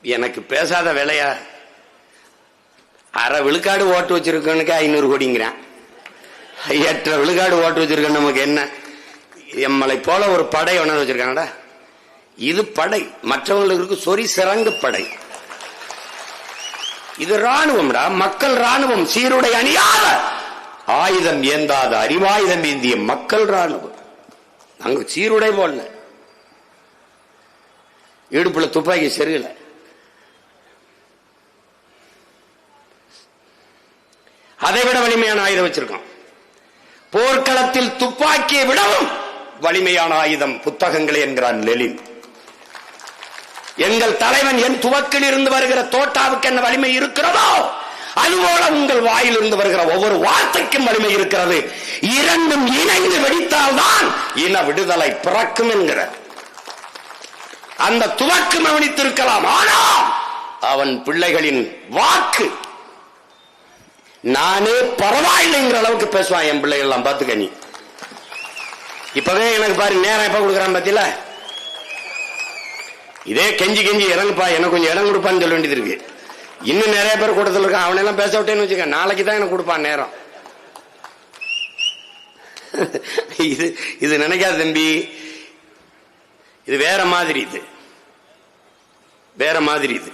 எனக்கு பேசாத வேலையா? அரை விழுக்காடு ஓட்டு வச்சிருக்கனுக்கு 500 கோடிங்கிறான். 8 விழுக்காடு ஓட்டு வச்சிருக்க நமக்கு என்ன? எம்மளை போல ஒரு படை ஒன்று வச்சிருக்காங்கடா. இது படை, மற்றவங்களுக்கு சொறி சிறங்கு படை. இது ராணுவம்டா, மக்கள் ராணுவம். சீருடை அணியாத, ஆயுதம் ஏந்தாத, அறிவாயுதம் ஏந்திய மக்கள் ராணுவம். நாங்க சீருடை போடல, இடுப்புல துப்பாக்கி செருகல. அதை விட வலிமையான ஆயுதம் வச்சிருக்கோம். போர்க்களத்தில் துப்பாக்கியை விடவும் வலிமையான ஆயுதம் புத்தகங்களே என்கிறான் லெனின். எங்கள் தலைவன் என் துவக்கில் இருந்து வருகிற தோட்டாவுக்கு என்ன வலிமை இருக்கிறதோ அதுபோல உங்கள் வாயிலிருந்து வருகிற ஒவ்வொரு வார்த்தைக்கும் வலிமை இருக்கிறது. இரண்டும் இணைந்து வெடித்தால்தான் இன விடுதலை பிறக்கும் என்கிற அந்த துவக்கு கவனித்திருக்கலாம். ஆனால் அவன் பிள்ளைகளின் வாக்கு நானே பரவாயில்லைங்கிற அளவுக்கு பேசுவான். என் பிள்ளைகள் எல்லாம் பார்த்துக்க. நீ இப்பவே எனக்கு பாரு நேரம் எப்ப கொடுக்குறான் பத்தியில. இதே கெஞ்சி கெஞ்சி இறங்குப்பா, எனக்கு கொஞ்சம் இடம் கொடுப்பான்னு சொல்ல வேண்டியது இருக்கு. இன்னும் நிறைய பேர் கூட்டத்தில் இருக்கான். அவனெல்லாம் பேச விட்டேன்னு வச்சுக்க, நாளைக்கு தான் எனக்கு கொடுப்பான் நேரம். இது நினைக்காத தம்பி, இது வேற மாதிரி. இது வேற மாதிரி. இது